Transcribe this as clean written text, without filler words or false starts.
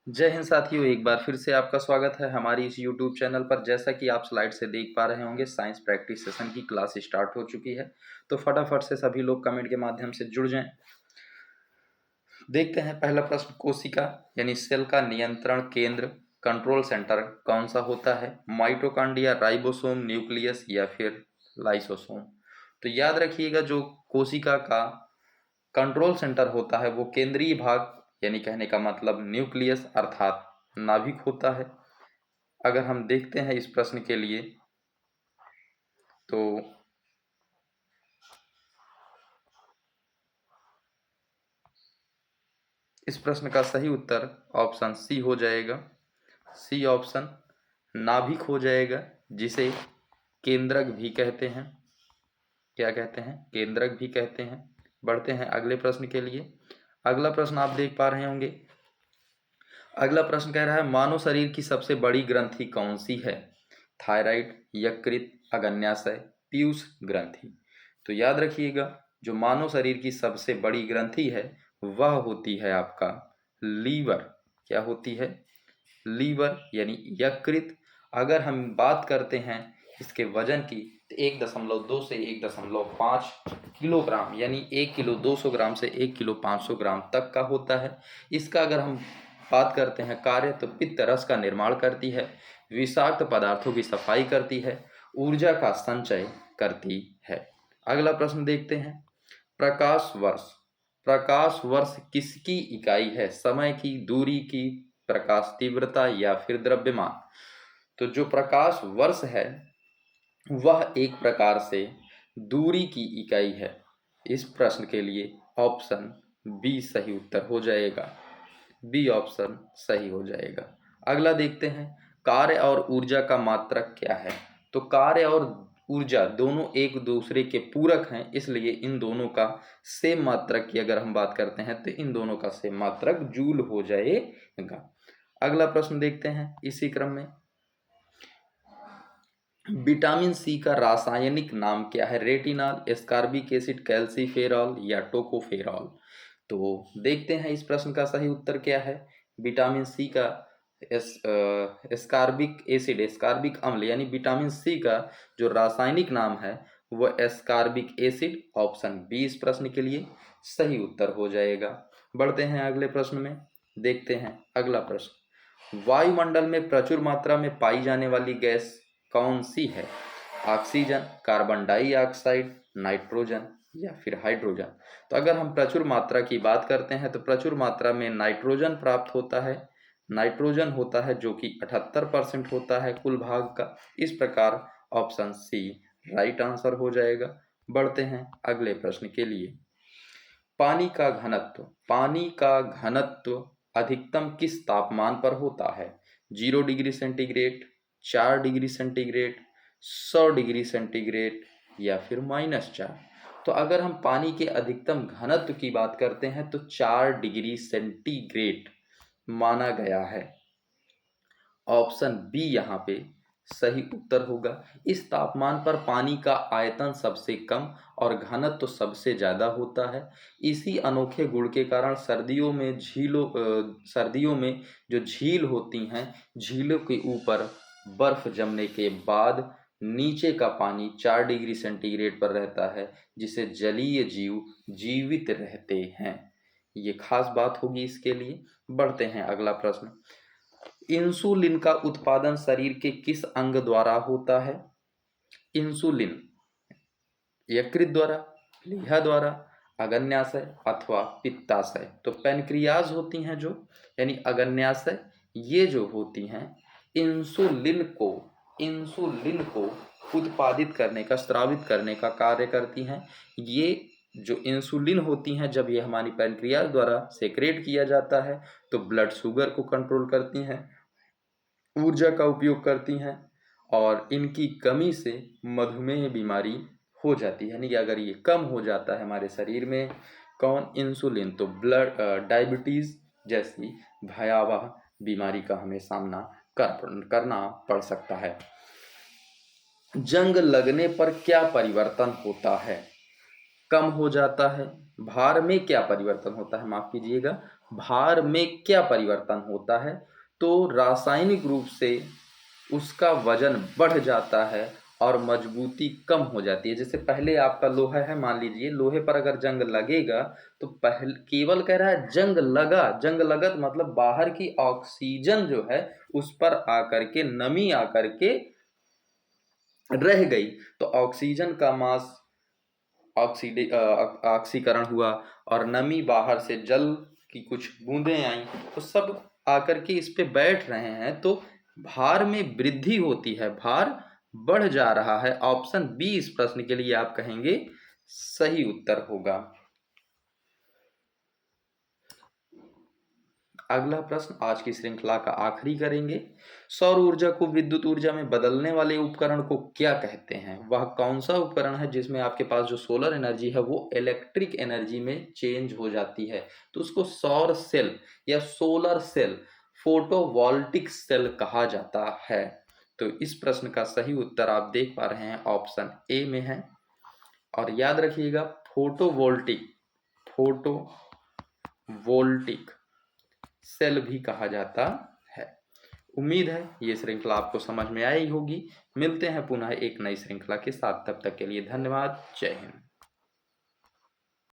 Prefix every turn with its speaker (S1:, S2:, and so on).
S1: जय हिंद साथियों, एक बार फिर से आपका स्वागत है हमारी इस YouTube चैनल पर। जैसा कि आप स्लाइड से देख पा रहे होंगे, साइंस प्रैक्टिस सेशन की क्लास स्टार्ट हो चुकी है। तो फटाफट से सभी लोग कमेंट के माध्यम से जुड़ जाएं। देखते हैं पहला प्रश्न। कोशिका यानी सेल का नियंत्रण केंद्र, कंट्रोल सेंटर कौन सा होता है? माइटोकॉन्ड्रिया, राइबोसोम, न्यूक्लियस या फिर लाइसोसोम? तो याद रखिएगा, जो कोशिका का कंट्रोल सेंटर होता है वो केंद्रीय भाग यानी कहने का मतलब न्यूक्लियस अर्थात नाभिक होता है। अगर हम देखते हैं इस प्रश्न के लिए तो इस प्रश्न का सही उत्तर ऑप्शन सी हो जाएगा। सी ऑप्शन नाभिक हो जाएगा, जिसे केंद्रक भी कहते हैं। क्या कहते हैं? केंद्रक भी कहते हैं। बढ़ते हैं अगले प्रश्न के लिए। अगला प्रश्न आप देख पा रहे होंगे। अगला प्रश्न कह रहा है, मानव शरीर की सबसे बड़ी ग्रंथि कौन सी है? थायराइड, यकृत, अग्न्याशय, पीयूष ग्रंथि? तो याद रखिएगा, जो मानव शरीर की सबसे बड़ी ग्रंथि है वह होती है आपका लीवर। क्या होती है? लीवर यानी यकृत। अगर हम बात करते हैं इसके वजन की, तो 1.2 से 1.5 किलोग्राम यानी 1 किलो 200 ग्राम से 1 किलो 500 ग्राम तक का होता है। इसका अगर हम बात करते हैं कार्य, तो पित्त रस का निर्माण करती है, विषाक्त पदार्थों की सफाई करती है, ऊर्जा का संचय करती है। अगला प्रश्न देखते हैं। प्रकाश वर्ष। प्रकाश वर्ष किसकी इकाई है? समय की, दूरी की, प्रकाश तीव्रता या फिर द्रव्यमान? तो जो प्रकाश वर्ष है वह एक प्रकार से दूरी की इकाई है। इस प्रश्न के लिए ऑप्शन बी सही उत्तर हो जाएगा। बी ऑप्शन सही हो जाएगा। अगला देखते हैं। कार्य और ऊर्जा का मात्रक क्या है? तो कार्य और ऊर्जा दोनों एक दूसरे के पूरक हैं, इसलिए इन दोनों का सेम मात्रक की अगर हम बात करते हैं तो इन दोनों का सेम मात्रक जूल हो जाएगा। अगला प्रश्न देखते हैं इसी क्रम में। विटामिन सी का रासायनिक नाम क्या है? रेटिनॉल, एस्कॉर्बिक एसिड, कैल्सीफेरॉल या टोकोफेरॉल? तो देखते हैं इस प्रश्न का सही उत्तर क्या है। विटामिन सी का एस्कॉर्बिक एसिड, एस्कॉर्बिक अम्ल यानी विटामिन सी का जो रासायनिक नाम है वह एस्कॉर्बिक एसिड। ऑप्शन बी इस प्रश्न के लिए सही उत्तर हो जाएगा। बढ़ते हैं अगले प्रश्न में। देखते हैं अगला प्रश्न। वायुमंडल में प्रचुर मात्रा में पाई जाने वाली गैस कौन सी है? ऑक्सीजन, कार्बन डाइऑक्साइड, नाइट्रोजन या फिर हाइड्रोजन? तो अगर हम प्रचुर मात्रा की बात करते हैं तो प्रचुर मात्रा में नाइट्रोजन प्राप्त होता है। नाइट्रोजन होता है जो कि 78% होता है कुल भाग का। इस प्रकार ऑप्शन सी राइट आंसर हो जाएगा। बढ़ते हैं अगले प्रश्न के लिए। पानी का घनत्व। पानी का घनत्व अधिकतम किस तापमान पर होता है? 0 degree centigrade, 4 degree centigrade, 100 degree centigrade या फिर -4? तो अगर हम पानी के अधिकतम घनत्व की बात करते हैं तो 4 डिग्री सेंटीग्रेड माना गया है। ऑप्शन बी यहाँ पे सही उत्तर होगा। इस तापमान पर पानी का आयतन सबसे कम और घनत्व तो सबसे ज़्यादा होता है। इसी अनोखे गुण के कारण सर्दियों में जो झील होती हैं, झीलों के ऊपर बर्फ जमने के बाद नीचे का पानी 4 डिग्री सेंटीग्रेड पर रहता है, जिसे जलीय जीव जीवित रहते हैं। ये खास बात होगी इसके लिए। बढ़ते हैं अगला प्रश्न। इंसुलिन का उत्पादन शरीर के किस अंग द्वारा होता है? इंसुलिन यकृत द्वारा, प्लीहा द्वारा, अग्न्याशय अथवा पित्ताशय? तो पैनक्रियाज होती हैं जो, यानी अग्न्याशय, ये जो होती हैं इंसुलिन को उत्पादित करने का, स्रावित करने का कार्य करती हैं। ये जो इंसुलिन होती हैं, जब ये हमारी पैनक्रियाज द्वारा सेक्रेट किया जाता है तो ब्लड शुगर को कंट्रोल करती हैं, ऊर्जा का उपयोग करती हैं, और इनकी कमी से मधुमेह बीमारी हो जाती है। यानी कि अगर ये कम हो जाता है हमारे शरीर में कौन? इंसुलिन, तो ब्लड डायबिटीज़ जैसी भयावह बीमारी का हमें सामना करना पड़ सकता है। जंग लगने पर क्या परिवर्तन होता है? कम हो जाता है। भार में क्या परिवर्तन होता है? माफ कीजिएगा, भार में क्या परिवर्तन होता है, तो रासायनिक रूप से उसका वजन बढ़ जाता है और मजबूती कम हो जाती है। जैसे पहले आपका लोहा है, मान लीजिए लोहे पर अगर जंग लगेगा तो पहले केवल कह रहा है जंग लगा, जंग लगत मतलब बाहर की ऑक्सीजन जो है उस पर आकर के नमी आकर के रह गई, तो ऑक्सीजन का मास ऑक्सीकरण हुआ और नमी बाहर से जल की कुछ बूंदें आई, तो सब आकर के इस पे बैठ रहे हैं, तो भार में वृद्धि होती है, भार बढ़ जा रहा है। ऑप्शन बी इस प्रश्न के लिए आप कहेंगे सही उत्तर होगा। अगला प्रश्न आज की श्रृंखला का आखिरी करेंगे। सौर ऊर्जा को विद्युत ऊर्जा में बदलने वाले उपकरण को क्या कहते हैं? वह कौन सा उपकरण है जिसमें आपके पास जो सोलर एनर्जी है वो इलेक्ट्रिक एनर्जी में चेंज हो जाती है? तो उसको सौर सेल या सोलर सेल, फोटोवोल्टिक सेल कहा जाता है। तो इस प्रश्न का सही उत्तर आप देख पा रहे हैं ऑप्शन ए में है। और याद रखिएगा फोटोवोल्टिक सेल भी कहा जाता है। उम्मीद है ये श्रृंखला आपको समझ में आई होगी। मिलते हैं पुनः एक नई श्रृंखला के साथ, तब तक के लिए धन्यवाद। जय हिंद।